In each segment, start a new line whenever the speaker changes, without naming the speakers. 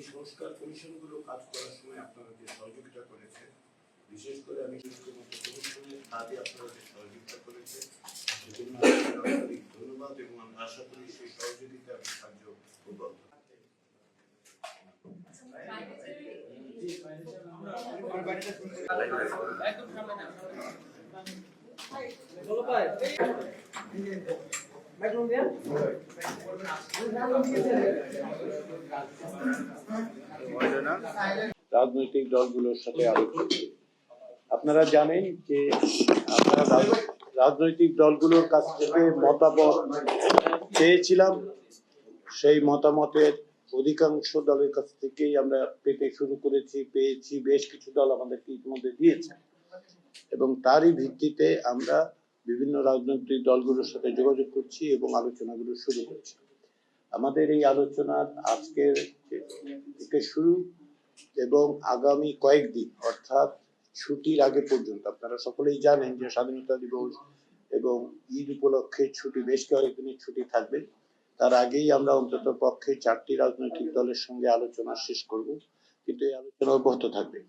এই সংস্কার কমিশনগুলো কাজ করার সময় আপনারা যে সহযোগিতা করেছে, বিশেষ করে আমি কমিশনের কাজে আপনারা যে সহযোগিতা করেছে সেজন্য আন্তরিক ধন্যবাদ এবং আমি আশা করি সেই সহযোগিতা সাহায্য অব্যাহত রাজনৈতিক দলগুলোর সাথে আলোচনা। আপনারা জানেন যে আমরা রাজনৈতিক দলগুলোর কাছ থেকে মতামত চেয়েছিলাম, সেই মতামতের অধিকাংশ দলের কাছ থেকেই আমরা পেতে শুরু করেছি, পেয়েছি। বেশ কিছু দল আমাদেরকে ইতিমধ্যে দিয়েছে এবং তারই ভিত্তিতে আমরা বিভিন্ন রাজনৈতিক দলগুলোর সাথে যোগাযোগ করছি এবং আলোচনাগুলো শুরু করছি। আমাদের এই আলোচনার আজকের থেকে শুরু এবং আগামী কয়েকদিন অর্থাৎ ছুটির আগে পর্যন্ত, আপনারা সকলেই জানেন যে স্বাধীনতা দিবস এবং ঈদ উপলক্ষে ছুটি, বেশ কয়েকদিনের ছুটি থাকবে। তার আগেই আমরা অন্তত পক্ষে 4টি রাজনৈতিক দলের সঙ্গে আলোচনা শেষ করব, কিন্তু এই আলোচনা অব্যাহত থাকবে।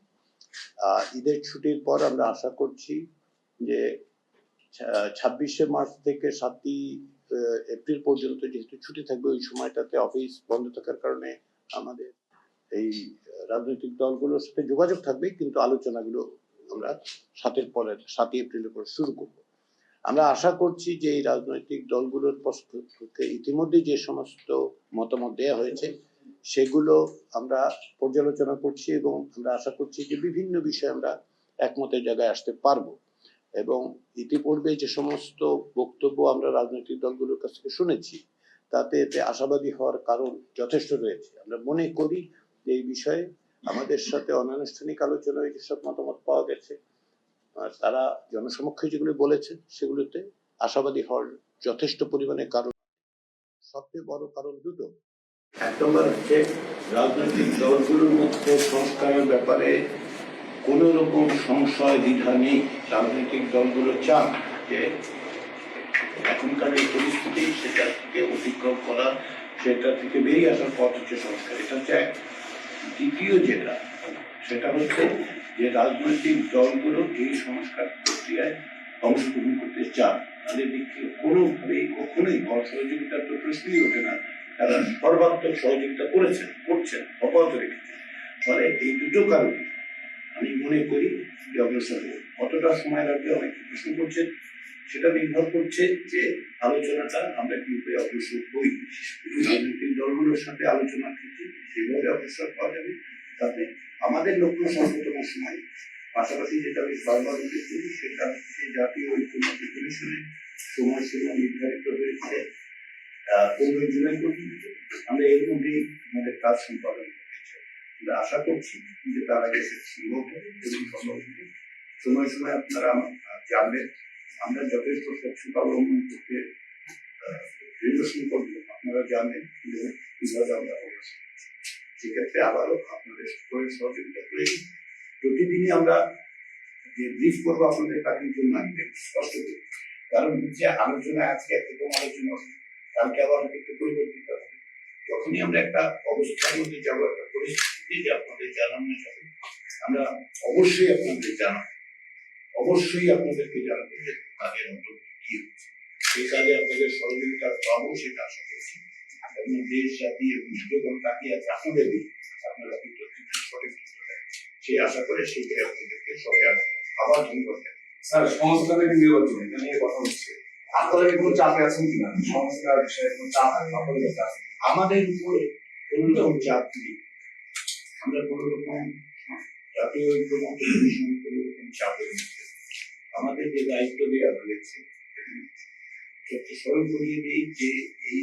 ঈদের ছুটির পর আমরা আশা করছি যে 26শে মার্চ থেকে 7ই এপ্রিল পর্যন্ত যেহেতু ছুটি থাকবে, ওই সময়টাতে অফিস বন্ধ থাকার কারণে আমাদের এই রাজনৈতিক দলগুলোর সাথে যোগাযোগ থাকবে, কিন্তু আলোচনাগুলো আমরা 7ই এপ্রিলের পর শুরু করব। আমরা আশা করছি যে এই রাজনৈতিক দলগুলোর পক্ষ থেকে ইতিমধ্যে যে সমস্ত মতামত দেওয়া হয়েছে সেগুলো আমরা পর্যালোচনা করছি এবং আমরা আশা করছি যে বিভিন্ন বিষয়ে আমরা একমতের জায়গায় আসতে পারবো। এবং ইতিপূর্বে যে সমস্ত বক্তব্য আমরা রাজনৈতিক দলগুলোর কাছ থেকে শুনেছি তাতে এতে আশাবাদী হওয়ার কারণ যথেষ্ট রয়েছে। আমরা মনে করি যে এই বিষয়ে আমাদের সাথে অনানুষ্ঠানিক আলোচনায় যেসব মতামত পাওয়া গেছে, তারা জনসমক্ষে যেগুলো বলেছে সেগুলোতে আশাবাদী হওয়ার যথেষ্ট পরিমাণে কারণ। সবচেয়ে বড় কারণ দুটো। 1 নম্বর হচ্ছে রাজনৈতিক দলগুলোর মধ্যে সংস্কারের ব্যাপারে কোন রকম সংশয় দ্বিধা নেই। রাজনৈতিক দলগুলো চান যে এখনকার এই পরিস্থিতি সেটা থেকে অতিক্রম করা, সেটা থেকে বেরিয়ে আসার পথ হচ্ছে সংস্কার। এটা হচ্ছে দ্বিতীয় যেটা, সেটা হচ্ছে যে রাজনৈতিক দলগুলো এই সংস্কার প্রক্রিয়ায় অংশগ্রহণ করতে চান। তাদের দিক থেকে কোনোভাবেই কখনোই অসহযোগিতার তো প্রশ্নই ওঠে না। তারা সর্বাত্মক সহযোগিতা করছেন অব্যাহত রেখেছেন। ফলে এই দুটো কারণে আমি মনে করি যে অগ্রসর কতটা সময় লাগবে অনেক প্রশ্ন করছেন, সেটা নির্ভর করছে যে আলোচনাটা আমরা কিভাবে অগ্রসর হই। রাজনৈতিক দলগুলোর সাথে আলোচনার ক্ষেত্রে সেভাবে অগ্রসর পাওয়া যাবে, তাতে আমাদের লক্ষ্য সর্বোত্তম সময়। পাশাপাশি যেটা আমি বারবার উল্লেখ করি সেটা হচ্ছে জাতীয় ঐক্যমত্য কমিশনের সময়সীমা নির্ধারিত হয়েছে 15 জুলাই পর্যন্ত। আমরা এর মধ্যেই আমাদের কাজ সম্পাদন করতে চাই। আমরা আশা করছি যে তার আগে সেটা সম্ভব হবে এবং সম্ভব হবে। সময় আপনারা জানবেন আমরা যথেষ্ট স্বচ্ছতা অবলম্বন করতে নির্দেশন করবো। আপনারা জানেন কিভাবে আমরা অবশ্যই সেক্ষেত্রে আবারও আপনাদের সহযোগিতা করে প্রতিদিনই আমরা যে ব্রিফ করবো আপনাদের তা কিন্তু লাগবে স্পষ্ট করে। কারণ হচ্ছে আলোচনা আজকে একরকম আলোচনা, কালকে আবার একটু পরিবর্তিত হবে। যখনই আমরা একটা অবস্থার মধ্যে যাবো, একটা পরিস্থিতি যে আপনাদের জানানো যাবে, আমরা অবশ্যই আপনাদেরকে জানাবো যে কাজের অন্তর্ভুক্ত কি হচ্ছে। সেই কাজে আপনাদের সহযোগিতা পাবো সেটা আশা করছি। এবং দেশ জাতি এবং যখন তাকিয়ে আছে আপনাদের দিকে, আপনারা কিন্তু সঠিক সেই আশা করে সেই আপনাদেরকে সবাই আবার ধন্যবাদ।
স্যার, সংস্কারের নির্বাচন এটা নিয়ে কথা হচ্ছে, আপনাদের কোনো চাপে আছেন কিনা? সংস্কার বিষয়ে কোনো চাপ আপনাদের আছে?
আমাদের উপরে কোনো রকম চাপ নেই। আমরা কোনো রকম জাতীয় ঐক্যমত্য কমিশন কোনো রকম চাপের মধ্যে আমাদের যে দায়িত্ব দেওয়া হয়েছে সেটা স্মরণ করিয়ে দিই যে এই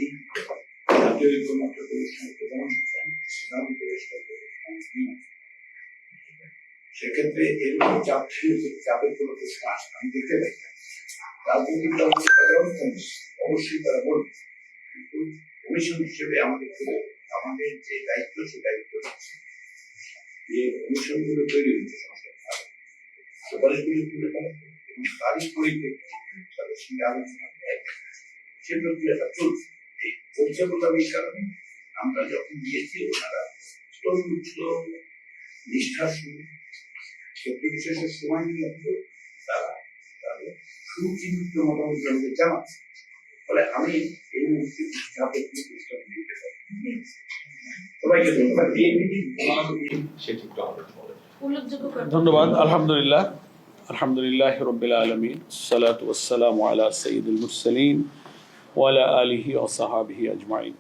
জাতীয় ঐক্যমত্য কমিশনের প্রধান সেক্ষেত্রে এরকম চাপের কোনো প্রশ্ন আসে আমি দেখতে পাই না। রাজনৈতিক দল অবশ্যই তারা বলবে, কিন্তু কমিশন হিসেবে আমাদের যে দায়িত্ব সে দায়িত্ব হচ্ছে যে কমিশনগুলো তৈরি হচ্ছে সংস্কার সুপারিশগুলি তুলে দেওয়া এবং তারই পরিপ্রেক্ষিতে তাদের সঙ্গে আলোচনা সে প্রক্রিয়াটা চলছে। এই চলছে বলে আমি কারণে আমরা যখন দিয়েছি ওনারা
তৈলুচ্ছ নিষ্ঠার সঙ্গে ক্ষেত্র বিশেষের সময় নিয়ে তারা তাদের সুচিন্তিত মতামত জনকে জানাচ্ছে। ফলে আমি এই মুহূর্তে দিতে চাই। সবাইকে ধন্যবাদ। এই মিটিং সেটি একটু আলোচনা বলেন।
ধন্যবাদ। আলহামদুলিল্লাহ, আলহামদুলিল্লাহ রব্বিল আলামিন, সালাতু ওয়াসসালামু আলা সাইয়্যিদিল মুরসালিন ওয়া আলা আলিহি ওয়া সাহবিহি আজমাইন।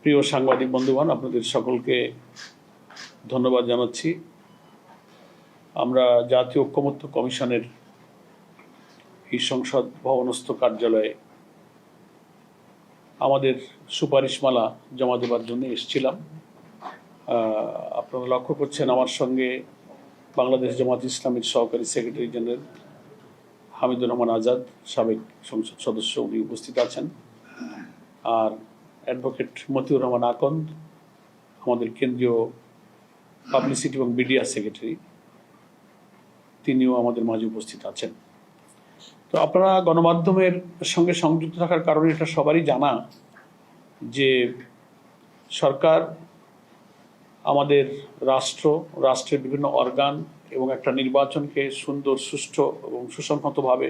প্রিয় সাংবাদিক বন্ধুগণ, আপনাদের সকলকে ধন্যবাদ জানাচ্ছি। আমরা জাতীয় ঐক্যমত্য কমিশনের এই সংসদ ভবনস্থ কার্যালয়ে আমাদের সুপারিশমালা জমা দেওয়ার জন্য এসেছিলাম। আপনারা লক্ষ্য করছেন আমার সঙ্গে বাংলাদেশ জামাত ইসলামীর সহকারী সেক্রেটারি জেনারেল হামিদুর রহমান আজাদ, সাবেক সংসদ সদস্য, উনি উপস্থিত আছেন। আর অ্যাডভোকেট মতিউর রহমান আকন্দ, আমাদের কেন্দ্রীয় পাবলিসিটি এবং মিডিয়া সেক্রেটারি, তিনিও আমাদের মাঝে উপস্থিত আছেন। তো আপনারা গণমাধ্যমের সঙ্গে সংযুক্ত থাকার কারণে এটা সবারই জানা যে সরকার আমাদের রাষ্ট্রের বিভিন্ন অর্গান এবং একটা নির্বাচনকে সুন্দর, সুষ্ঠু এবং সুসংহতভাবে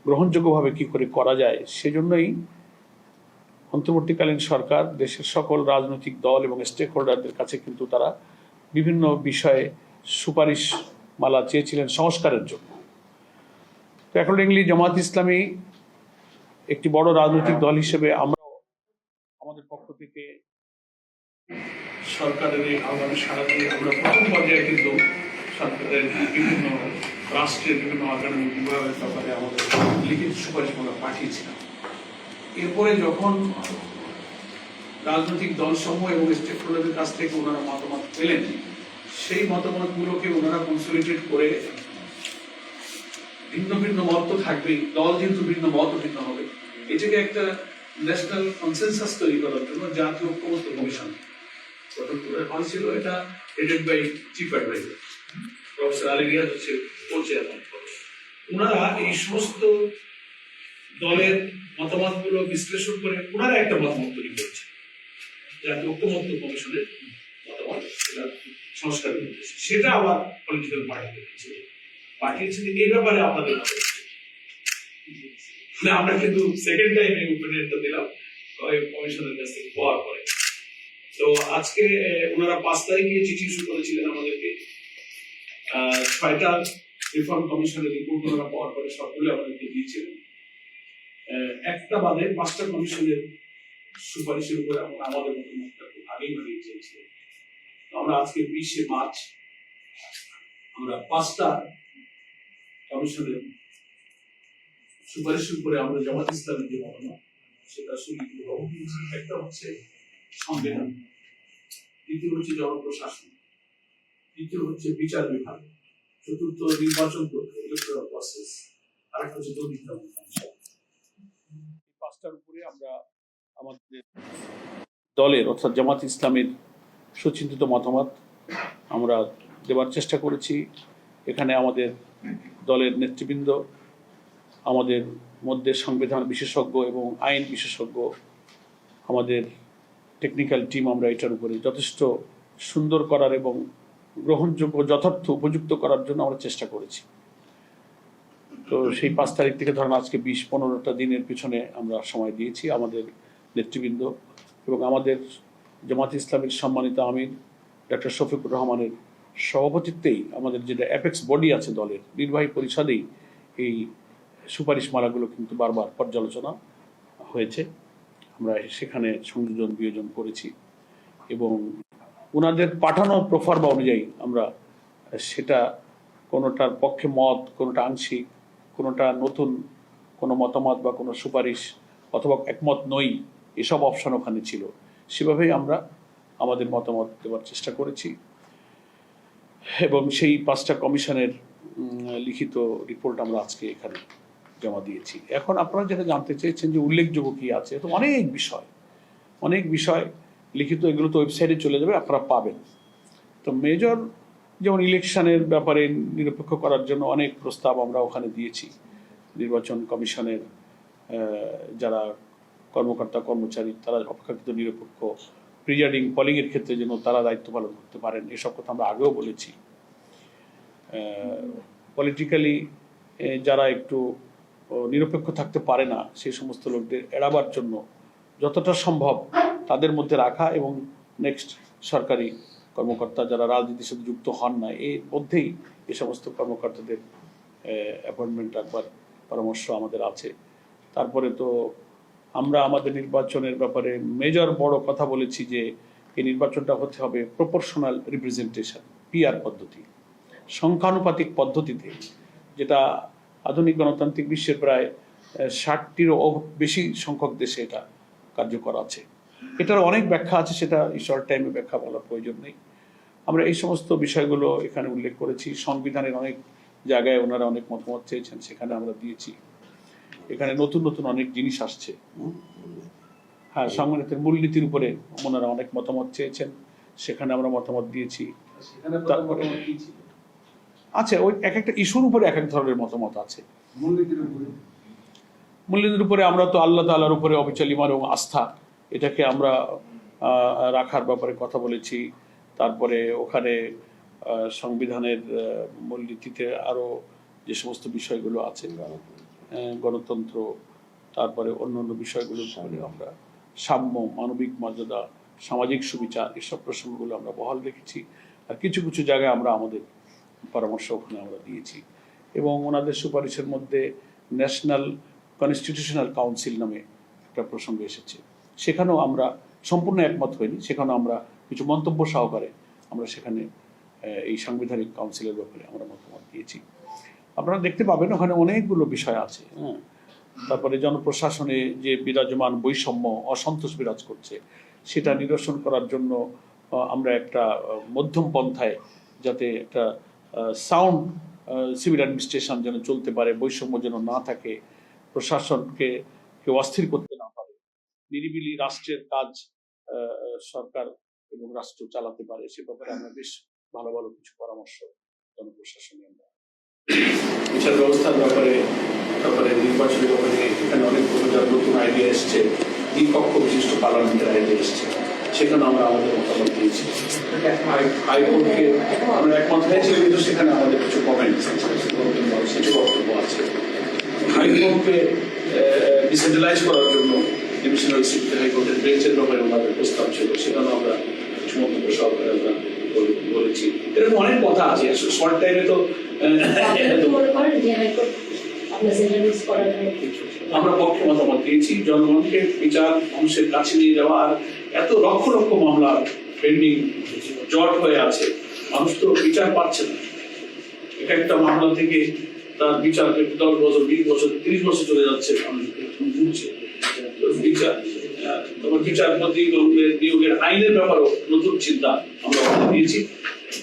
গ্রহণযোগ্যভাবে কী করে করা যায়, সেজন্যই অন্তর্বর্তীকালীন সরকার দেশের সকল রাজনৈতিক দল এবং স্টেক হোল্ডারদের কাছে কিন্তু তারা বিভিন্ন বিষয়ে সুপারিশ মালা চেয়েছিলেন সংস্কারের জন্য। তো অ্যাকর্ডিংলি জামাত ইসলামী একটি বড় রাজনৈতিক দল হিসেবে আমরাও আমাদের পক্ষ থেকে সরকারের এই আহ্বানে সাড়া দিয়ে আমরা প্রথম পর্যায়ে কিন্তু সরকারের বিভিন্ন রাষ্ট্রের বিভিন্ন অর্গানিক বিভাগের ব্যাপারে আমাদের লিখিত সুপারিশ আমরা পাঠিয়েছিলাম। এরপরে যখন রাজনৈতিক দলসমূহ এবং স্টেক হোল্ডারদের কাছ থেকে ওনারা মতামত পেলেন, সেই মতামতগুলোকে ওনারা কনসলিডেট করে ভিন্ন ভিন্ন মত তো থাকবেই, দল যেহেতু ভিন্ন মত ভিন্ন হবে, এটাকে একটা ন্যাশনাল কনসেনসাস তৈরি করার জন্য জাতীয় ঐক্যমত্য কমিশন গঠন করা হয়েছিল। এটা headed by chief advisor professor Ali Riaz হচ্ছে চেয়ারম্যান। ওনারা এই সমস্ত দলের মতামতগুলো বিশ্লেষণ করে ওনারা একটা মতামত তৈরি করেছে, জাতীয় ঐক্যমত্য কমিশনের মতামত, সেটা সংস্কারের উদ্দেশ্যে। সেটা আবার পলিটিক্যাল পাঠিয়েছে এই ব্যাপারে আপনাদের আমরা কিন্তু সেকেন্ড টাইম এই ওপিনিয়নটা দিলাম কমিশনের কাছ থেকে পাওয়ার পরে। তো আজকে ওনারা 5 তারিখে চিঠি ইস্যু করেছিলেন আমাদেরকে। 6টা রিফর্ম কমিশনের রিপোর্ট ওনারা পাওয়ার পরে সবগুলো আমাদেরকে দিয়েছিলেন। একটা বাদে 5টা কমিশনের সুপারিশের উপরে আমাদের মতামতটা খুব আগেই বানিয়ে চেয়েছিলেন। আমরা আজকে 20শে মার্চ আমরা 5টা কমিশনের সুপারিশের উপরে আমরা জামাত ইসলামের যে মতামত সেটা সুলিখিত দিয়েছি। একটা হচ্ছে সংবিধান, দ্বিতীয় হচ্ছে জনপ্রশাসন, তৃতীয় হচ্ছে বিচার বিভাগ, চতুর্থ নির্বাচন ইলেকট্রাল প্রসেস, আর একটা হচ্ছে দুর্নীতি দমন কমিশন। এই 5টার উপরে আমরা আমাদের দলের অর্থাৎ জামাত ইসলামের সুচিন্তিত মতামত আমরা দেওয়ার চেষ্টা করেছি। এখানে আমাদের দলের নেতৃবৃন্দ, আমাদের মধ্যে সংবিধান বিশেষজ্ঞ এবং আইন বিশেষজ্ঞ, আমাদের টেকনিক্যাল টিম, আমরা এটার উপরে যথেষ্ট সুন্দর করার এবং গ্রহণযোগ্য, যথার্থ, উপযুক্ত করার জন্য আমরা চেষ্টা করেছি। তো সেই 5 তারিখ থেকে ধরেন আজকে 20-15টা দিনের পিছনে আমরা সময় দিয়েছি আমাদের নেতৃবৃন্দ এবং আমাদের জামাত ইসলামের সম্মানিত আমির ডক্টর শফিকুর রহমানের সভাপতিত্বেই আমাদের যেটা অ্যাপেক্স বডি আছে দলের নির্বাহী পরিষদেই এই সুপারিশ মালাগুলো কিন্তু বারবার পর্যালোচনা হয়েছে। আমরা সেখানে সংযোজন বিয়োজন করেছি এবং ওনাদের পাঠানো প্রফার্মা অনুযায়ী আমরা সেটা কোনোটার পক্ষে মত, কোনোটা আংশিক, কোনোটা নতুন কোনো মতামত বা কোনো সুপারিশ অথবা একমত নই, এসব অপশন ওখানে ছিল। সেভাবেই আমরা আমাদের মতামত দেওয়ার চেষ্টা করেছি এবং সেই 5টা কমিশনের লিখিত রিপোর্ট আমরা আজকে এখানে জমা দিয়েছি। এখন আপনারা যেটা জানতে চেয়েছেন যে উল্লেখযোগ্য কি আছে, তো অনেক বিষয় লিখিত, এগুলো তো ওয়েবসাইটে চলে যাবে, আপনারা পাবেন। তো মেজর যেমন ইলেকশনের ব্যাপারে নিরপেক্ষ করার জন্য অনেক প্রস্তাব আমরা ওখানে দিয়েছি। নির্বাচন কমিশনের যারা কর্মকর্তা কর্মচারী তারা অপেক্ষাকৃত নিরপেক্ষ
প্রিজাইডিং পলিংয়ের ক্ষেত্রে যেন তারা দায়িত্ব পালন করতে পারেন, এসব কথা আমরা আগেও বলেছি। পলিটিক্যালি যারা একটু নিরপেক্ষ থাকতে পারে না সেই সমস্ত লোকদের এড়াবার জন্য যতটা সম্ভব তাদের মধ্যে রাখা, এবং নেক্সট সরকারি কর্মকর্তা যারা রাজনীতির সাথে যুক্ত হন না এর মধ্যেই এ সমস্ত কর্মকর্তাদের অ্যাপয়েন্টমেন্ট রাখবার পরামর্শ আমাদের আছে। তারপরে তো আমরা আমাদের নির্বাচনের ব্যাপারে মেজর বড় কথা বলেছি যে এই নির্বাচনটা হতে হবে প্রপোর্শনাল রিপ্রেজেন্টেশন, পিআর পদ্ধতি, সংখ্যানুপাতিক পদ্ধতিতে, যেটা আধুনিক গণতান্ত্রিক বিশ্বের প্রায় 60টিরও বেশি সংখ্যক দেশে এটা কার্যকর আছে। এটার অনেক ব্যাখ্যা আছে, সেটা শর্ট টাইমে ব্যাখ্যা বলার প্রয়োজন নেই। আমরা এই সমস্ত বিষয়গুলো এখানে উল্লেখ করেছি। সংবিধানের অনেক জায়গায় ওনারা অনেক মতামত চেয়েছেন, সেখানে আমরা দিয়েছি। এখানে নতুন নতুন অনেক জিনিস আসছে। হ্যাঁ, সংবিধানের মূলনীতির উপরে ওনারা অনেক মতামত চেয়েছেন, সেখানে আমরা মতামত দিয়েছি। আচ্ছা, ওই এক একটা ইস্যুর উপরে এক এক ধরনের মতামত আছে। মূলনীতির উপরে আমরা তো আল্লাহ তাআলার উপরে অবিচল ঈমান এবং আস্থা, এটাকে আমরা রাখার ব্যাপারে কথা বলেছি। তারপরে ওখানে সংবিধানের মূলনীতিতে আরো যে সমস্ত বিষয়গুলো আছে, গণতন্ত্র, তারপরে অন্যান্য বিষয়গুলো আমরা সাম্য, মানবিক মর্যাদা, সামাজিক সুবিচার, এসব প্রসঙ্গগুলো আমরা বহাল রেখেছি। আর কিছু কিছু জায়গায় আমরা আমাদের পরামর্শ ওখানে আমরা দিয়েছি। এবং ওনাদের সুপারিশের মধ্যে ন্যাশনাল কনস্টিটিউশনাল কাউন্সিল নামে একটা প্রসঙ্গ এসেছে, সেখানেও আমরা সম্পূর্ণ একমত হইনি, সেখানেও আমরা কিছু মন্তব্য সহকারে আমরা সেখানে এই সাংবিধানিক কাউন্সিলের ব্যাপারে আমরা মতামত দিয়েছি। আপনারা দেখতে পাবেন ওখানে অনেকগুলো বিষয় আছে। হ্যাঁ, তারপরে জনপ্রশাসনে যে বিরাজমান বৈষম্য, অসন্তোষ বিরাজ করছে, সেটা নিরসন করার জন্য আমরা একটা মধ্যম পন্থায়, যাতে একটা সাউন্ড সিভিল অ্যাডমিনিস্ট্রেশন যেন চলতে পারে, বৈষম্য যেন না থাকে, প্রশাসনকে কেউ অস্থির করতে না পারে, নিরিবিলি রাষ্ট্রের কাজ সরকার এবং রাষ্ট্র চালাতে পারে, সে ব্যাপারে আমরা বেশ ভালো ভালো কিছু পরামর্শ জনপ্রশাসনে আমরা। বিচার ব্যবস্থার ব্যাপারে, তারপরে নির্বাচনের ব্যাপারে এখানে অনেক নতুন আইডিয়া এসছে, দ্বিপক্ষ বিশিষ্ট পার্লামেন্টের আইডিয়া এসছে, সেখানে আমরা আমাদের মতামত দিয়েছি। হাইকোর্টকে আমরা একমত হয়েছি, কিন্তু সেখানে আমাদের কিছু কমেন্ট, কিছু বক্তব্য আছে। হাইকোর্টকে ডিসেন্ট্রালাইজ করার জন্য ডিভিশনাল সিট হাইকোর্টের বেঞ্চের ব্যাপারে আমাদের প্রস্তাব ছিল, সেখানে আমরা কিছু মন্তব্য সহকারে আমরা বলেছি। এরকম অনেক কথা আছে, শর্ট টাইমে তো আমরা পক্ষে মতামত দিয়েছি। জনগণকে বিচার মানুষের কাছে নিয়ে যাওয়া, আর এত লক্ষ লক্ষ মামলা পেন্ডিং জট হয়ে আছে, মানুষ তো বিচার পাচ্ছে না। এক একটা মামলা থেকে তার বিচার 10 বছর, 20 বছর, 30 বছর চলে যাচ্ছে, মানুষ বুঝছে বিচার। তোমার বিচারপতি নিয়োগের আইনের ব্যাপারেও নতুন চিন্তা আমরা দিয়েছি।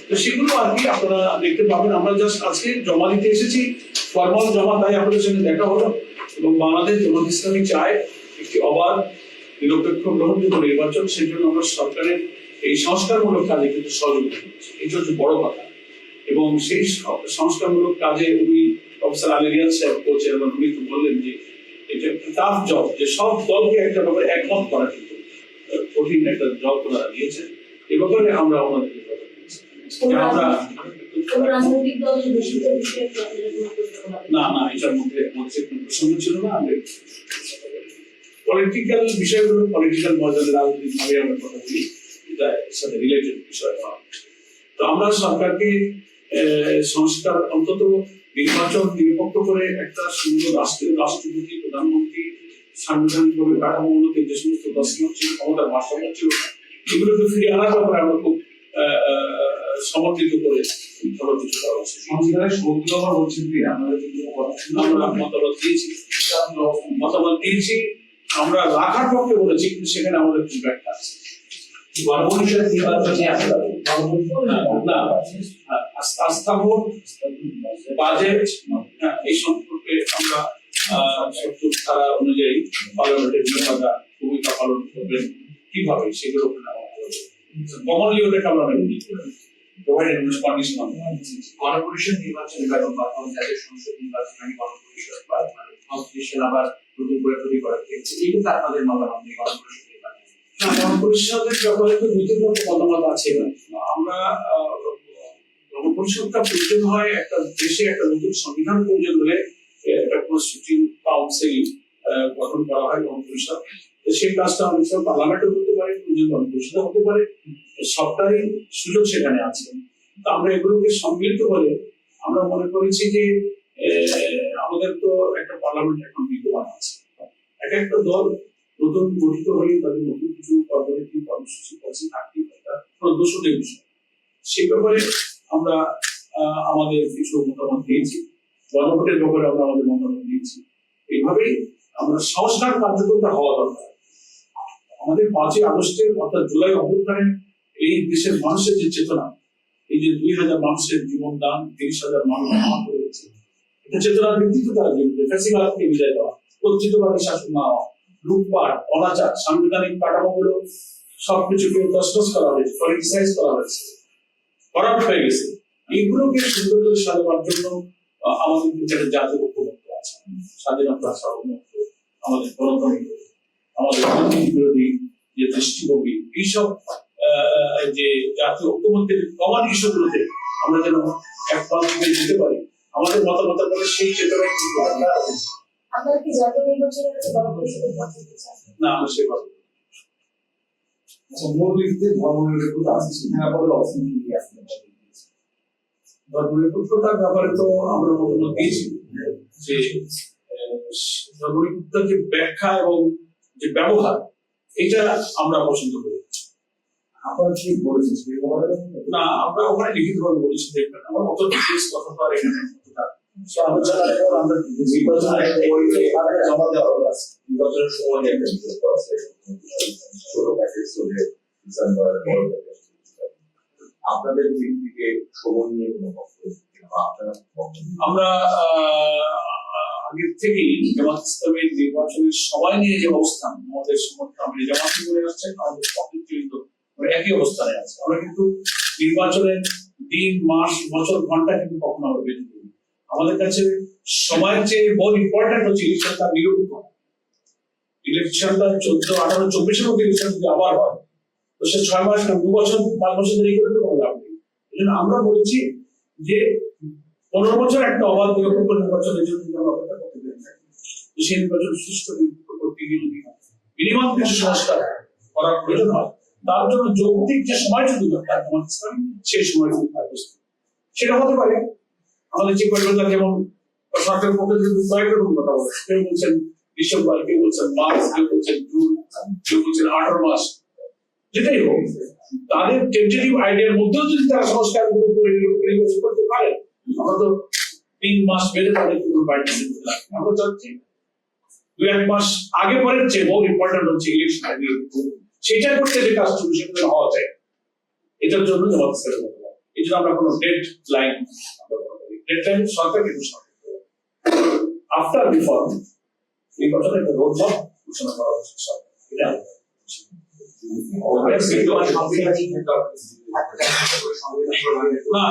তো সেগুলো আর কি আপনারা দেখতে পাবেন। আমরা জাস্ট আজকে জমা দিতে এসেছি, ফরমাল জমা, তাই আপনাদের সঙ্গে দেখা হলো। এবং বাংলাদেশ জামাত ইসলামী চায় একটি অবাধ, নিরপেক্ষ, গ্রহণযোগ্য নির্বাচন। সেই জন্য আমরা সরকারের এই সংস্কারমূলক কাজে কিন্তু সহযোগিতা করছি, এটা হচ্ছে বড় কথা। এবং সেই সংস্কারমূলক কাজে উনি প্রফেসর আলী রিয়াদ সাহেব বলছেন, এবং উনি তো বললেন যে এটা একটা টাফ জব, যে সব দলকে একটা ব্যাপারে একমত করা কিন্তু কঠিন একটা জব ওনারা দিয়েছেন। এ ব্যাপারে আমরা ওনাদের আমরা না এটার মধ্যে প্রসঙ্গ ছিল না। পলিটিক্যাল বিষয়গুলো পলিটিক্যাল মর্যাদা, রাজনৈতিক ভাবে আমরা কথা বলি, এটা সাথে রিলেটেড বিষয় নয়। তো আমরা সরকারকে সংস্কার, অন্তত নির্বাচন নিরপেক্ষ করে একটা সুন্দর রাষ্ট্রপতি, প্রধানমন্ত্রী, সাংবিধানিকভাবে কাঠামো উন্নতি, যে সমস্ত দর্শন ছিল, ক্ষমতার ভারসাম্য ছিল, এগুলোকে ফিরিয়ে আনার ব্যাপারে আমরা খুব সমর্থিত করে ভালো কিছু করা উচিত। সংবিধানের 70 নম্বর হচ্ছে কি আমরা মতামত দিয়েছি, আমরা রাখার পক্ষে বলেছি, কিন্তু সেখানে আমাদের খুব ব্যাখ্যা আছে। আস্থা ভোট, বাজেট, এই সম্পর্কে আমরা 70 ধারা অনুযায়ী পার্লামেন্টের মেম্বাররা ভূমিকা পালন করবেন কিভাবে, সেগুলো কমনলি ওদেরকে আমরা
গণপরিষদ নির্বাচন বা জাতীয় সংসদ নির্বাচন, গণপরিষদ বা কনস্টিটিউশন আবার নতুন করে তৈরি করার ক্ষেত্রে, এই কিন্তু আপনাদের মতামত নেই গণপরিষদ নির্বাচন।
গণপরিষদের ব্যাপারে তো দুই তিন রকম মতামত আছে। আমরা গণপরিষদটা প্রয়োজন হয় একটা দেশে একটা নতুন সংবিধান প্রয়োজন হলে একটা কনস্টিটিউটিভ কাউন্সিল গঠন করা হয় গণপরিষদ। সেই কাজটা অনেক সময় পার্লামেন্টও করতে পারে, গণপরিষদ হতে পারে, সবটাই সুযোগ সেখানে আছে। তো আমরা এগুলোকে সম্মিলিত করে আমরা মনে করেছি যে আমাদের তো একটা পার্লামেন্ট এখন বিদ্যমান আছে, এক একটা দল নতুন গঠিত হলে তাদের নতুন কিছু কর্মনীতি কর্মসূচি পলিসি থাকতে প্রদর্শনের বিষয়। সেই ব্যাপারে আমরা আমাদের কিছু মতামত দিয়েছি, গণভোটের ব্যাপারে আমরা আমাদের মতামত দিয়েছি। এইভাবেই আমরা সংস্কার কার্যক্রমটা হওয়া দরকার। আমাদের 5ই আগস্টের অর্থাৎ জুলাই অভ্যুত্থানের এই দেশের মানুষের যে চেতনা, এই যে 2000 মানুষের জীবন দান, 30,000 মানুষ আহত হয়েছে, এটা চেতনার ভিত্তিতে তারা জীবিত। ফ্যাসিবাদকে বিদায় দেওয়া, কর্তৃত্ববাদী শাসন না হওয়া, লুটপাট, অনাচার, সাংবিধানিক কাঠামোগুলো সবকিছুকে তছনছ করা হয়েছে, পলিটিসাইজ করা হয়েছে, করাপ্ট হয়ে গেছে। এইগুলোকে সুন্দর করে সাজাবার জন্য আমাদের কিন্তু একটা জাতীয় ঐক্যমত্য আছে, স্বাধীনতা, সার্বভৌমত্ব, আমাদের গণতন্ত্র, আমাদের দুর্নীতি বিরোধী যে দৃষ্টিভঙ্গি, এইসব যে জাতীয় ঐক্যমত্যের কমন ইস্যুগুলোতে আমরা যেন এক পাল্লায় যেতে পারি, আমাদের মতামত করে সেই চেতনায়
আপনারা কি জাতীয় নির্বাচনের কাছে গণপরিষদের পক্ষে চান?
না, আমরা সেভাবে
আচ্ছা, মৌলিকদের ধর্মনিরপেক্ষতা আছে, সেখানে আপনাদের অবস্থান কি আছে?
ধর্মনিরপেক্ষতার ব্যাপারে তো আমরা মতামত দিয়েছি যে ধর্মনিরপেক্ষতার যে ব্যাখ্যা এবং যে ব্যবহার, এটা আমরা পছন্দ করি।
আপনারা কি বলেছেন
না, আমরা ওখানে লিখিতভাবে বলেছি, দেখবেন আমার মতো ডিটেইলস কথা তো আর এখানে
আলোচনার পর আমরা নির্বাচনের জমা দেওয়া আছে, নির্বাচনের সময় একটা বিকল্প আছে, ছোট প্যাকেজ চলে ডিসেম্বর, বড় প্যাকেজ। আপনাদের দিক থেকে সময় নিয়ে কোনো বক্তব্য আপনারা?
আমরা আগের থেকেই জামাত ইসলামের নির্বাচনের সময় নিয়ে যে অবস্থান, আমাদের সমর্থন আমরা জামাতে করে আসছেন, আমাদের পক্ষে একই অবস্থানে আছে। আমরা কিন্তু নির্বাচনের দিন, মাস, বছর, ঘন্টা কিন্তু কখনো আমরা বেঁধে দিই। আমাদের কাছে সময়ের চেয়ে মোর ইম্পর্টেন্ট হচ্ছে ইলেকশনটা নিরপেক্ষ। ইলেকশনটা 14, 18, 24-এর মধ্যে ইলেকশন যদি আবার হয়, তো সে 6 মাস না 2 বছর 5 বছর ধরে এগুলো তো কোনো লাভ নেই। এই জন্য আমরা বলেছি যে 15 বছর একটা অবাধ নিরপেক্ষ নির্বাচনের জন্য আমরা অপেক্ষা করতে পারি। সেই নির্বাচন সুষ্ঠু নিরপেক্ষ করতে গিয়ে যদি মিনিমাম কিছু সংস্কার করার প্রয়োজন হয়, তার জন্য যৌক্তিক যে সময়টুকু দরকার সেই সময়টুকু সেটা হতে পারে। আমাদের যে পরিবর্তন, যেমন সরকারের পক্ষে থেকে কয়েক রকম কথা বলে, কেউ বলছেন ডিসেম্বর, কেউ বলছেন মার্চ, কেউ বলছেন জুন, কেউ বলছেন 18 মাস। যেটাই হোক, তাদের টেন্টেটিভ আইডিয়ার মধ্যেও যদি তারা সংস্কার নির্বাচন করতে পারে, আমরা তো 3 মাস বেড়ে তাদের কোনো বাইরে আমরা চাচ্ছি 2-1 মাস আগে পরের চেয়ে মোর ইম্পর্টেন্ট হচ্ছে ইলেকশন আইডিয়া, সেটা করতে যে কাজটুকু সেটা হওয়া যায়। এটার জন্য জামাত ইসলামের কথা, এই জন্য আমরা কোনো ডেড লাইন সরকার কিন্তু আফটার রিফর্ম নির্বাচনের একটা রোডম্যাপ ঘোষণা করা হচ্ছে সরকার। এটা না,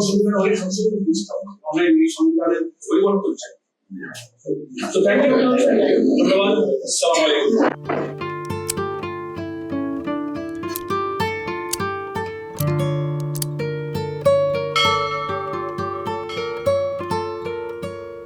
সংবিধান অনেক সংশোধন অনেক সংবিধানের পরিবর্তন চাই। তো থ্যাংক ইউ, ধন্যবাদ, আসসালামু আলাইকুম।